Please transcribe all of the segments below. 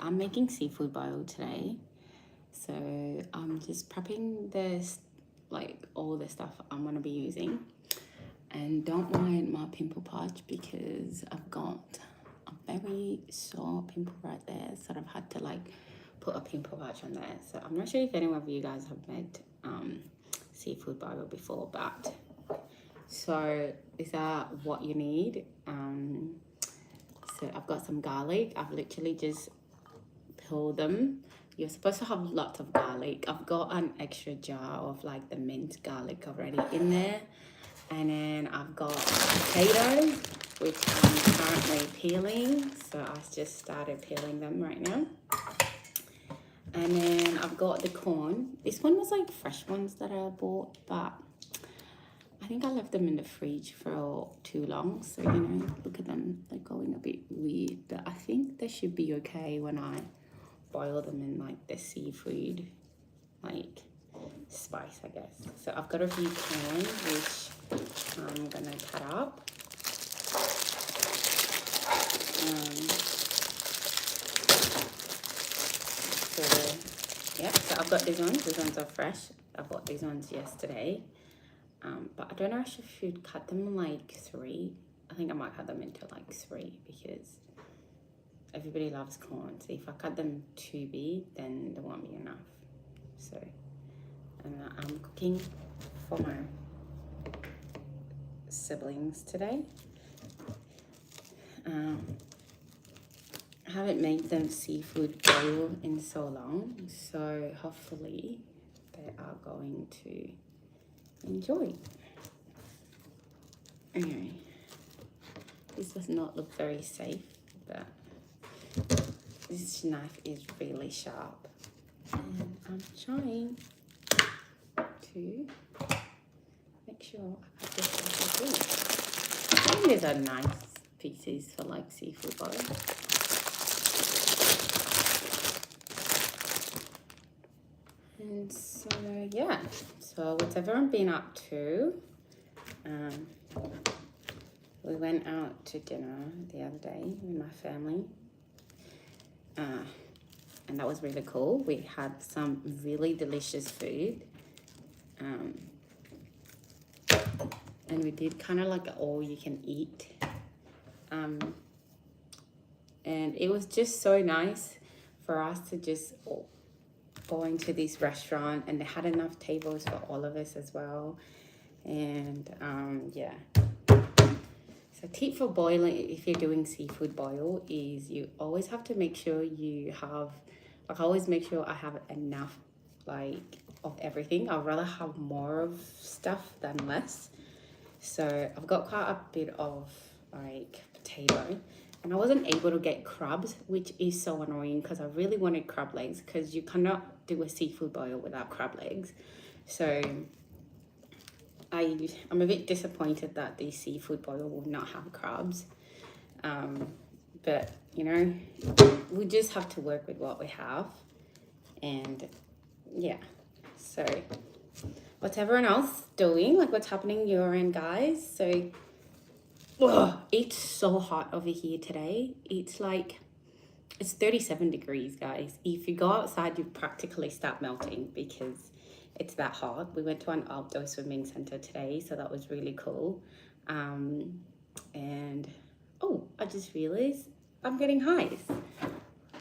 I'm making seafood boil today. So I'm just prepping this, like all the stuff I'm gonna be using. And don't mind my pimple patch because I've got a very sore pimple right there. So I've had to like put a pimple patch on there. So I'm not sure if any of you guys have made seafood boil before, but so is that what you need? So I've got some garlic. I've literally just peeled them. You're supposed to have lots of garlic. I've got an extra jar of like the minced garlic already in there. And then I've got potatoes, which I'm currently peeling. So I just started peeling them right now. And then I've got the corn. This one was like fresh ones that I bought, but I think I left them in the fridge for too long. So, you know, look at them. They're going a bit weird. But I think they should be okay when I boil them in like the seafood, like spice, I guess. So I've got a few corn, which I'm going to cut up. So I've got these ones. These ones are fresh. I bought these ones yesterday. But I don't know if I should cut them like 3. I think I might cut them into like 3 because everybody loves corn. So if I cut them too big, then there won't be enough. So, and I'm cooking for my siblings today. I haven't made them seafood boil in so long, so hopefully they are going to enjoy. Anyway, this does not look very safe, but this knife is really sharp, and I'm trying to make sure I cut this good. I think these are nice pieces for like seafood boil. And so yeah, so whatever I've been up to, we went out to dinner the other day with my family, and that was really cool. We had some really delicious food, and we did kind of like all you can eat, and it was just so nice for us to just go into this restaurant, and they had enough tables for all of us as well. And yeah, so tip for boiling, if you're doing seafood boil, is you always have to make sure you have, like I always make sure I have enough like of everything. I'd rather have more of stuff than less. So I've got quite a bit of like potato, and I wasn't able to get crabs, which is so annoying because I really wanted crab legs, because you cannot do a seafood boil without crab legs. So I'm a bit disappointed that the seafood boil will not have crabs. But, you know, we just have to work with what we have. And yeah, so what's everyone else doing? Like, what's happening your end, guys? So it's so hot over here today. It's like, it's 37 degrees, guys. If you go outside, you practically start melting because it's that hot. We went to an outdoor swimming center today, so that was really cool. And oh, I just realized I'm getting highs.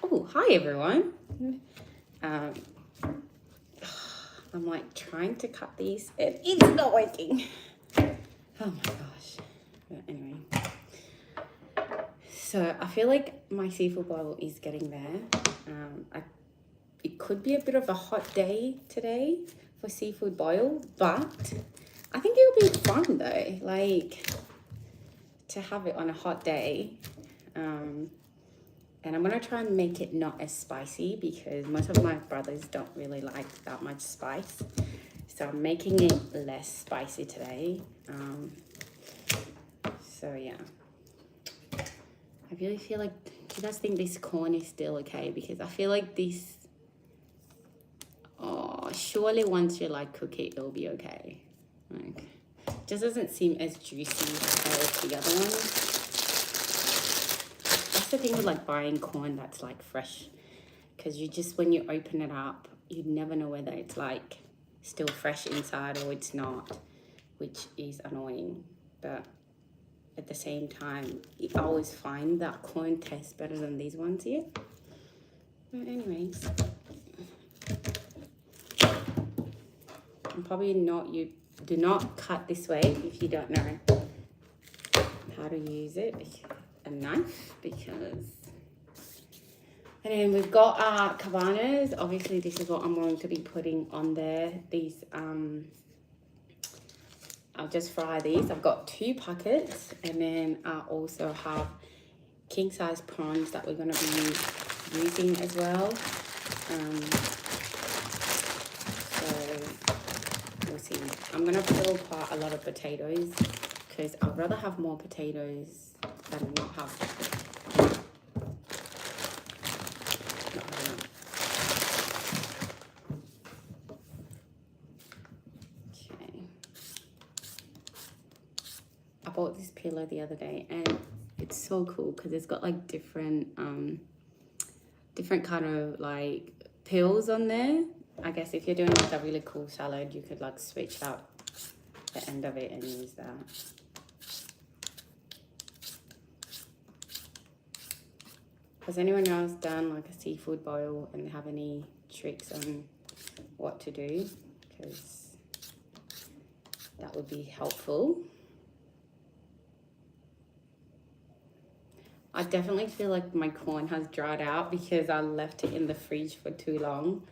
Oh, hi everyone. I'm like trying to cut these and it's not working. Oh my gosh. But anyway, so I feel like my seafood boil is getting there. It could be a bit of a hot day today for seafood boil, but I think it'll be fun though, like to have it on a hot day. And I'm gonna try and make it not as spicy because most of my brothers don't really like that much spice. So I'm making it less spicy today. So yeah, I really feel like, do you guys think this corn is still okay? Because I feel like this, oh, surely once you like cook it, it'll be okay. Like, it just doesn't seem as juicy as the other ones. That's the thing with like buying corn that's like fresh. because you just, when you open it up, you never know whether it's like still fresh inside or it's not, which is annoying. But at the same time, I always find that corn tastes better than these ones here. But anyways, and probably not, you do not cut this way if you don't know how to use it, a knife, because. And then we've got our cabanas. Obviously, this is what I'm going to be putting on there. These, I'll just fry these. I've got 2 packets, and then I also have king size prawns that we're going to be using as well. So we'll see. I'm going to peel apart a lot of potatoes because I'd rather have more potatoes than not have. I bought this peeler the other day and it's so cool because it's got like different kind of like peels on there. I guess if you're doing like a really cool salad, you could like switch out the end of it and use that. Has anyone else done like a seafood boil and have any tricks on what to do? Because that would be helpful. I definitely feel like my corn has dried out because I left it in the fridge for too long.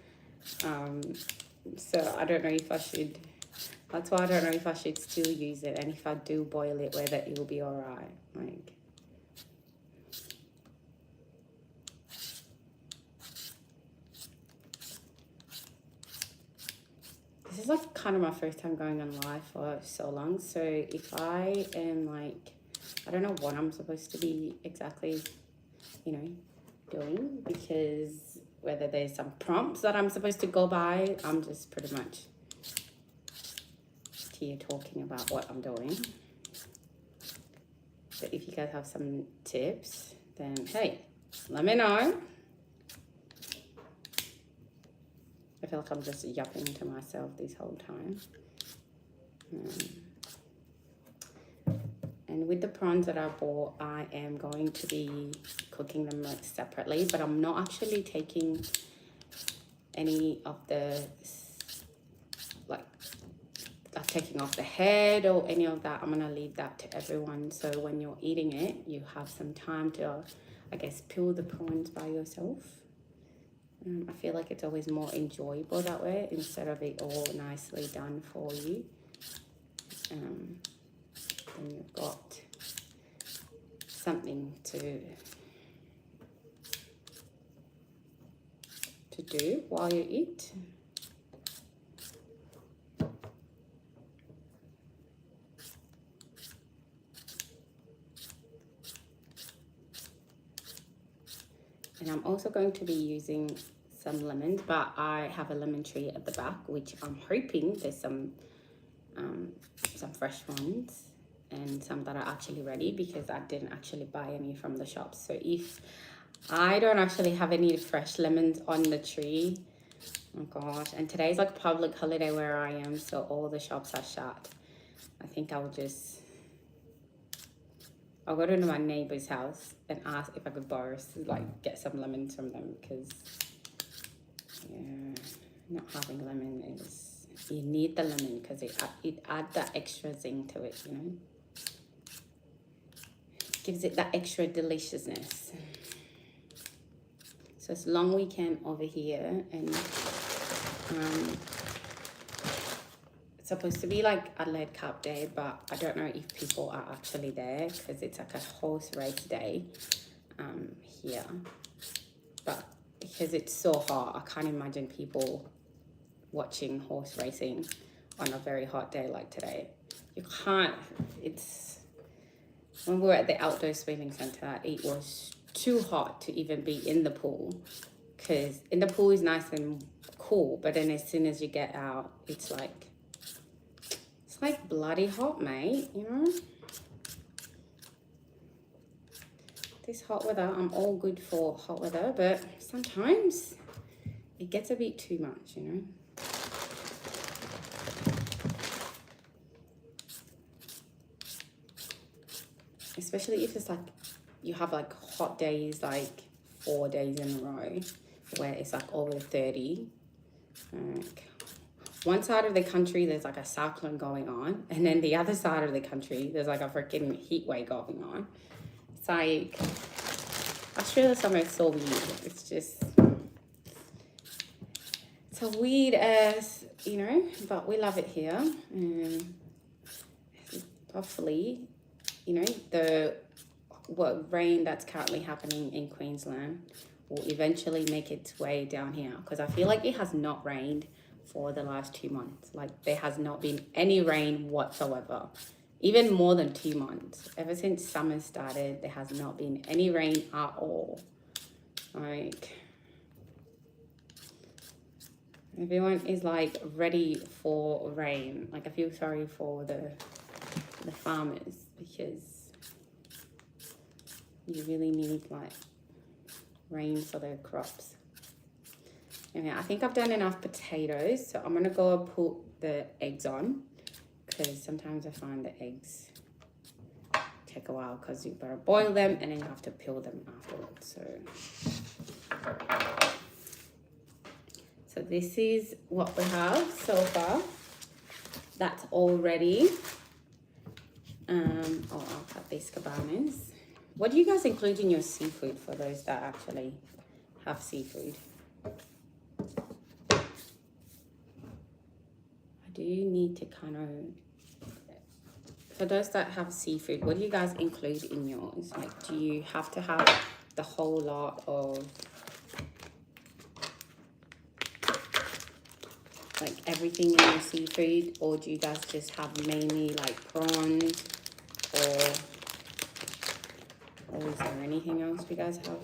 So I don't know if I should, that's why I don't know if I should still use it, and if I do boil it, whether it will be alright. Like, this is like kind of my first time going on live for so long. So if I am like, I don't know what I'm supposed to be exactly, you know, doing, because whether there's some prompts that I'm supposed to go by, I'm just pretty much here talking about what I'm doing. But if you guys have some tips, then hey, let me know. I feel like I'm just yapping to myself this whole time. And with the prawns that I bought, I am going to be cooking them like separately, but I'm not actually taking any of the, like taking off the head or any of that. I'm gonna leave that to everyone. So when you're eating it, you have some time to, I guess, peel the prawns by yourself. I feel like it's always more enjoyable that way instead of it all nicely done for you. And you've got something to do while you eat. And I'm also going to be using some lemons, but I have a lemon tree at the back, which I'm hoping there's some fresh ones and some that are actually ready, because I didn't actually buy any from the shops. So if I don't actually have any fresh lemons on the tree, oh gosh, and today's like a public holiday where I am, so all the shops are shut. I think I'll go to my neighbor's house and ask if I could borrow, like, get some lemons from them, because yeah, not having lemon is, you need the lemon because it adds that extra zing to it, you know, gives it that extra deliciousness. So it's a long weekend over here, and it's supposed to be like Adelaide Cup Day, but I don't know if people are actually there because it's like a horse race day here. But because it's so hot, I can't imagine people watching horse racing on a very hot day like today. You can't, it's, when we were at the outdoor swimming center, it was too hot to even be in the pool, because in the pool is nice and cool, but then as soon as you get out, it's like bloody hot, mate, you know. this hot weather, I'm all good for hot weather, but sometimes it gets a bit too much, you know. Especially if it's like you have like hot days, like 4 days in a row where it's like over 30. Like one side of the country there's like a cyclone going on, and then the other side of the country there's like a freaking heat wave going on. It's like Australia summer is so weird. It's just, it's a weird ass, you know, but we love it here. And hopefully, you know, the rain that's currently happening in Queensland will eventually make its way down here, because I feel like it has not rained for the last 2 months. Like there has not been any rain whatsoever, even more than 2 months. Ever since summer started, there has not been any rain at all. Like everyone is like ready for rain. Like I feel sorry for the farmers, because you really need like rain for their crops. Anyway, I think I've done enough potatoes, so I'm gonna go and put the eggs on, because sometimes I find the eggs take a while, because you better boil them and then you have to peel them afterwards. So this is what we have so far. That's all ready. I'll cut these cabanas. What do you guys include in your seafood for those that actually have seafood? I do need to kind of, for those that have seafood, what do you guys include in yours? Like, do you have to have the whole lot of, like, everything in your seafood, or do you guys just have mainly like prawns, or is there anything else you guys have?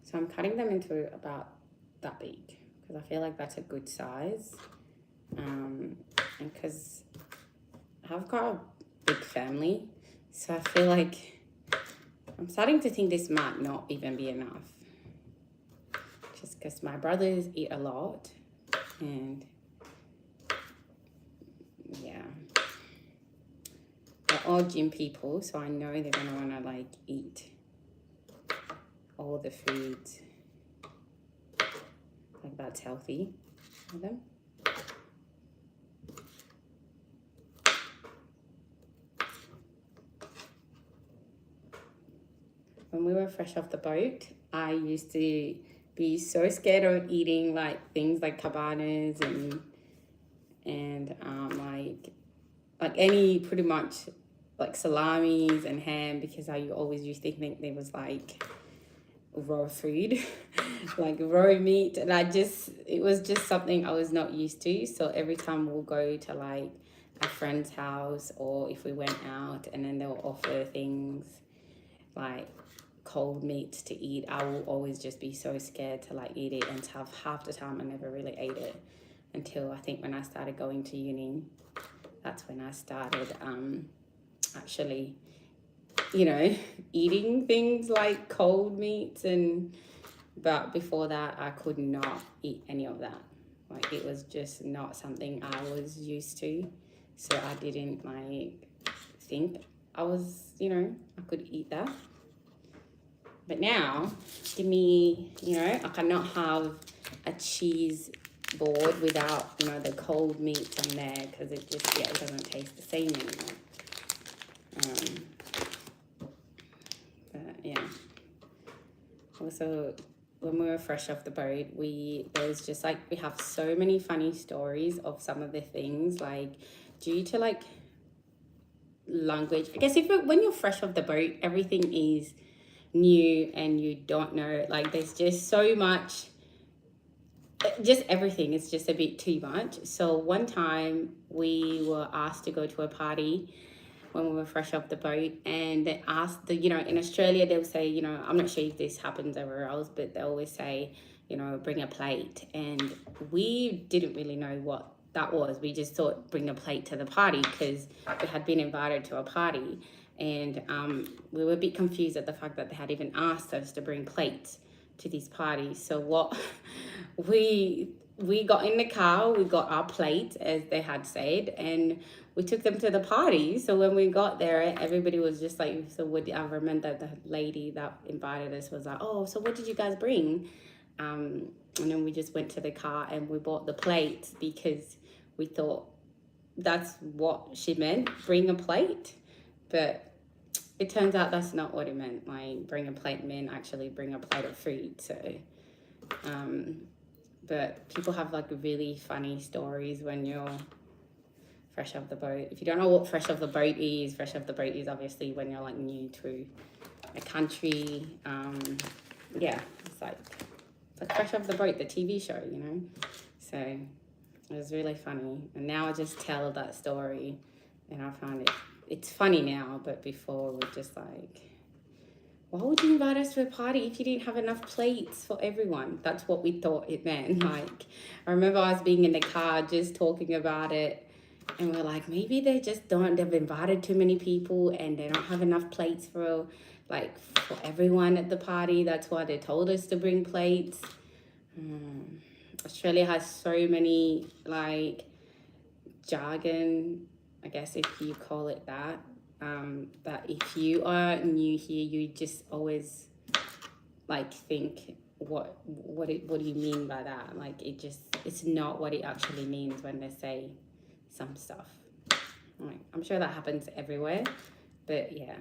So I'm cutting them into about that big, because I feel like that's a good size. And because I've got a big family, so I feel like I'm starting to think this might not even be enough. Just because my brothers eat a lot, and yeah, they're all gym people, so I know they're gonna wanna like eat all the foods, like that's healthy for them. When we were fresh off the boat, I used to be so scared of eating like things like cabanas and like any pretty much like salamis and ham, because I always used to think there was like raw food, like raw meat, and it was just something I was not used to. So every time we'll go to like a friend's house, or if we went out and then they'll offer things like cold meats to eat, I will always just be so scared to like eat it, and to have half the time I never really ate it until I think when I started going to uni. That's when I started actually, you know, eating things like cold meats, but before that I could not eat any of that. Like it was just not something I was used to, so I didn't like think I was, you know, I could eat that. But now, give me, you know, I cannot have a cheese board without, you know, the cold meats on there, because it just, yeah, it doesn't taste the same anymore. But yeah. Also, when we were fresh off the boat, there was just like, we have so many funny stories of some of the things, like due to like language. I guess when you're fresh off the boat, everything is new and you don't know, like there's just so much, just everything is just a bit too much. So one time we were asked to go to a party when we were fresh off the boat, and they asked you know, in Australia they'll say, you know, I'm not sure if this happens everywhere else, but they always say, you know, bring a plate. And we didn't really know what that was. We just thought bring a plate to the party because we had been invited to a party. And we were a bit confused at the fact that they had even asked us to bring plates to these parties. So what we got in the car, we got our plates as they had said, and we took them to the party. So when we got there, everybody was just like, so what? I remember the lady that invited us was like, oh, so what did you guys bring? And then we just went to the car and we bought the plates because we thought that's what she meant, bring a plate. But it turns out that's not what it meant. Like, bring a plate meant actually bring a plate of food. So, but people have like really funny stories when you're fresh off the boat. If you don't know what fresh off the boat is obviously when you're like new to a country. Yeah, it's like fresh off the boat, the TV show, you know. So it was really funny. And now I just tell that story and I find it's funny now, but before we're just like, why would you invite us to a party if you didn't have enough plates for everyone? That's what we thought it meant. Like, I remember I was being in the car just talking about it, and we're like, maybe they've invited too many people and they don't have enough plates for everyone at the party. That's why they told us to bring plates. Australia has so many like jargon, I guess if you call it that, that if you are new here, you just always like think, what do you mean by that? Like, it's not what it actually means when they say some stuff. Like, I'm sure that happens everywhere, but yeah,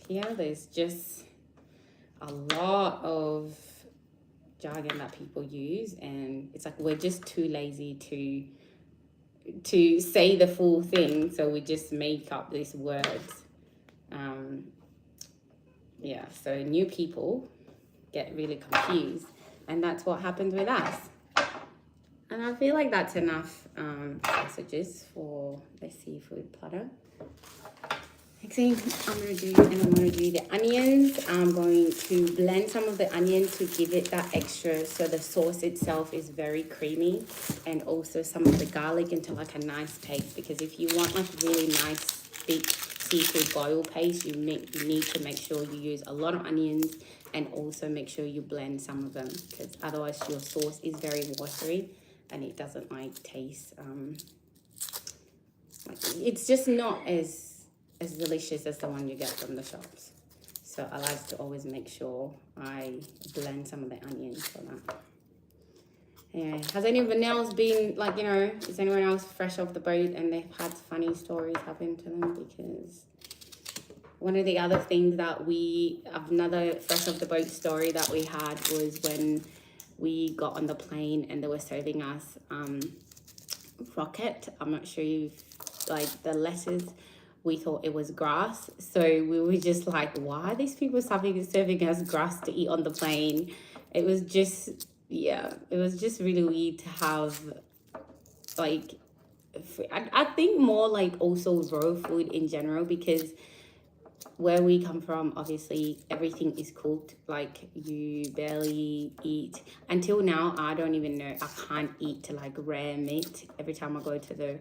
here there's just a lot of jargon that people use, and it's like we're just too lazy to say the full thing, so we just make up these words. Yeah, so new people get really confused, and that's what happens with us. And I feel like that's enough sausages for the seafood platter. Next thing I'm going to do the onions. I'm going to blend some of the onions to give it that extra, so the sauce itself is very creamy, and also some of the garlic into like a nice paste, because if you want like really nice thick seafood boil paste, you need to make sure you use a lot of onions, and also make sure you blend some of them, because otherwise your sauce is very watery and it doesn't like taste, it's just not as delicious as the one you get from the shops. So I like to always make sure I blend some of the onions for that. Yeah. Has anyone else been like, you know, is anyone else fresh off the boat and they've had funny stories happen to them? Because one of the other things that another fresh off the boat story that we had was when we got on the plane and they were serving us rocket. I'm not sure if like the lettuce, we thought it was grass. So we were just like, why are these people serving us grass to eat on the plane? It was just, yeah, it was just really weird to have like, I think more like also raw food in general, because where we come from, obviously everything is cooked. Like, you barely eat, until now I don't even know, I can't eat to like rare meat. Every time I go to the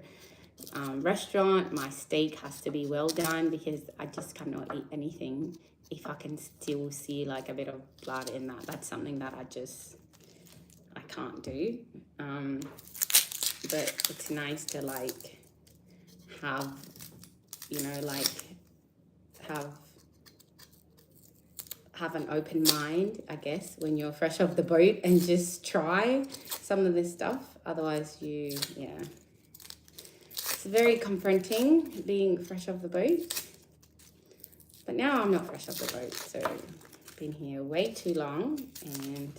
restaurant, my steak has to be well done, because I just cannot eat anything if I can still see like a bit of blood in that. That's something that I can't do. But it's nice to like have, you know, like have an open mind, I guess, when you're fresh off the boat, and just try some of this stuff. Otherwise it's very confronting being fresh off the boat. But now I'm not fresh off the boat, so I've been here way too long, and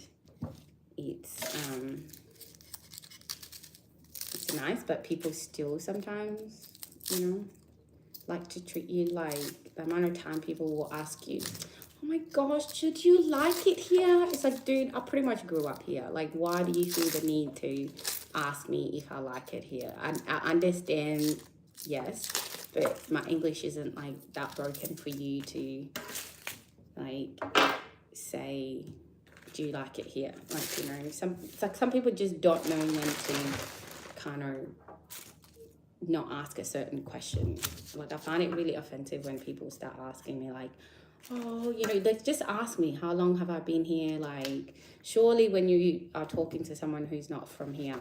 it's nice, but people still sometimes, you know, like to treat you like, the amount of time people will ask you, oh my gosh, should you like it here? It's like, dude, I pretty much grew up here. Like, why do you feel the need to ask me if I like it here? I understand, yes, but my English isn't like that broken for you to like say do you like it here? Like, you know, it's like some people just don't know when to kind of not ask a certain question. Like, I find it really offensive when people start asking me like, oh, you know, they just ask me, how long have I been here? Like, surely when you are talking to someone who's not from here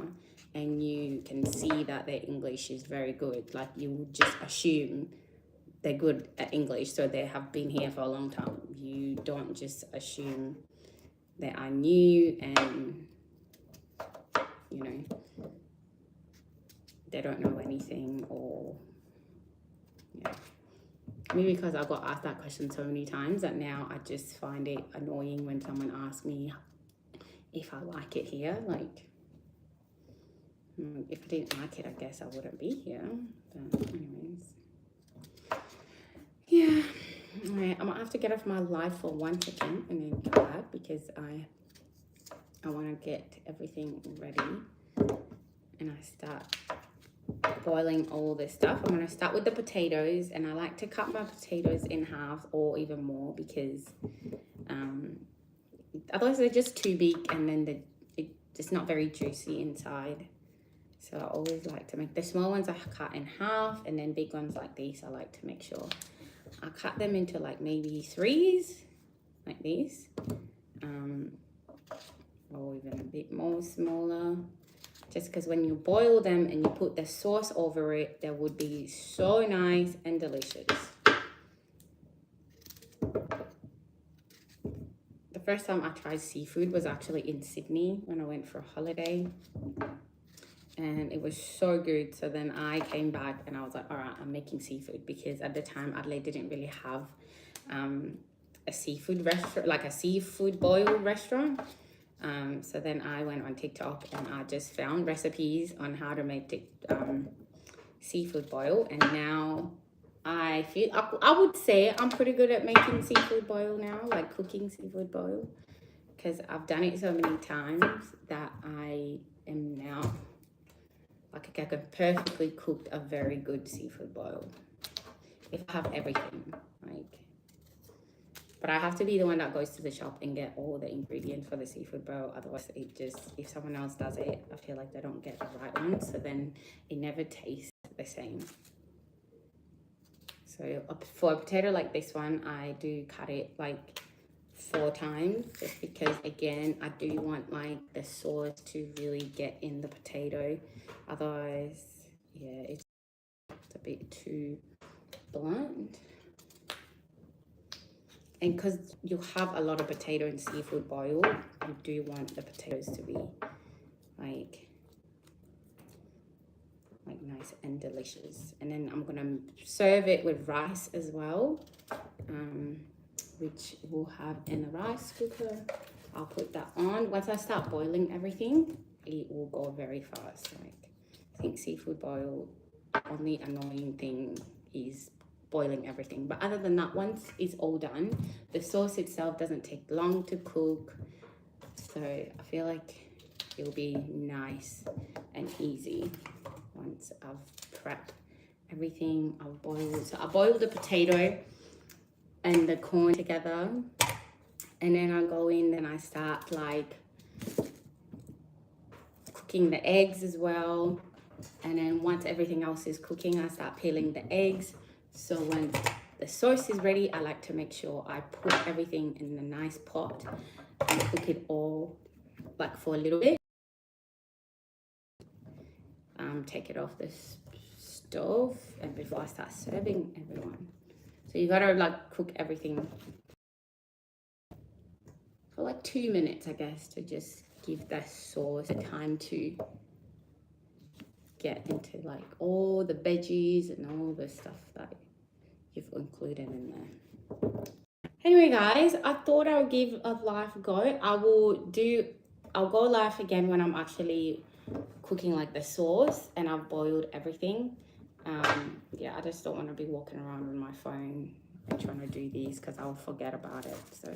and you can see that their English is very good, like, you would just assume they're good at English, so they have been here for a long time. You don't just assume that are new and, you know, they don't know anything, or yeah. Maybe because I got asked that question so many times that now I just find it annoying when someone asks me if I like it here. Like, if I didn't like it, I guess I wouldn't be here. But anyways, yeah. Alright, I'm gonna have to get off my live for 1 second and then come back because I want to get everything ready and I start boiling all this stuff. I'm going to start with the potatoes, and I like to cut my potatoes in half or even more because otherwise they're just too big and then it's not very juicy inside. So I always like to make the small ones I cut in half, and then big ones like these I like to make sure I cut them into like maybe 3s like these, or even a bit more smaller, just because when you boil them and you put the sauce over it, they would be so nice and delicious. The first time I tried seafood was actually in Sydney when I went for a holiday, and it was so good. So then I came back and I was like, all right, I'm making seafood, because at the time Adelaide didn't really have a seafood restaurant, like a seafood boil restaurant. So then I went on TikTok and I just found recipes on how to make seafood boil, and now I feel I would say I'm pretty good at making seafood boil now, like cooking seafood boil, because I've done it so many times that I am now like I can perfectly cook a very good seafood boil if I have everything, like. But I have to be the one that goes to the shop and get all the ingredients for the seafood boil. Otherwise, it just, if someone else does it, I feel like they don't get the right one. So then it never tastes the same. So for a potato like this one, I do cut it like 4 times, just because, again, I do want like the sauce to really get in the potato. Otherwise, yeah, it's a bit too blunt. And because you have a lot of potato and seafood boil, you do want the potatoes to be like nice and delicious. And then I'm gonna serve it with rice as well, which we'll have in the rice cooker. I'll put that on. Once I start boiling everything, it will go very fast. Like, I think seafood boil, only annoying thing is boiling everything, but other than that, once it's all done, the sauce itself doesn't take long to cook, so I feel like it'll be nice and easy once I've prepped everything. I've boiled, so I boiled the potato and the corn together, and then I go in and I start like cooking the eggs as well. And then once everything else is cooking, I start peeling the eggs. So when the sauce is ready, I like to make sure I put everything in a nice pot and cook it all like for a little bit. Take it off the stove and before I start serving everyone. So you gotta like cook everything for like 2 minutes, I guess, to just give the sauce the time to get into like all the veggies and all the stuff that you've included in there. Anyway, guys, I thought I would give a live go. I'll go live again when I'm actually cooking like the sauce and I've boiled everything. Yeah, I just don't want to be walking around with my phone and trying to do these because I'll forget about it. So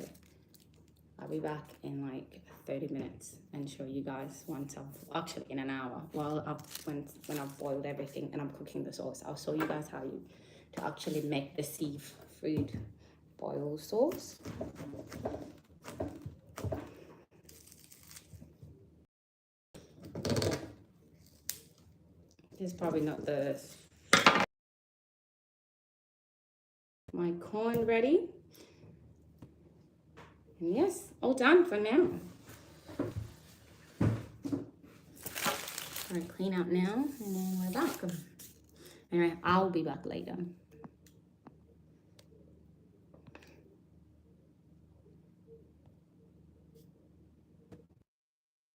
I'll be back in like 30 minutes and show you guys once I've, actually in an hour, when I've boiled everything and I'm cooking the sauce. I'll show you guys how to actually make the seafood boil sauce. is probably not the... My corn ready. And yes, all done for now. Gonna clean up now and then we're back. Anyway, I'll be back later.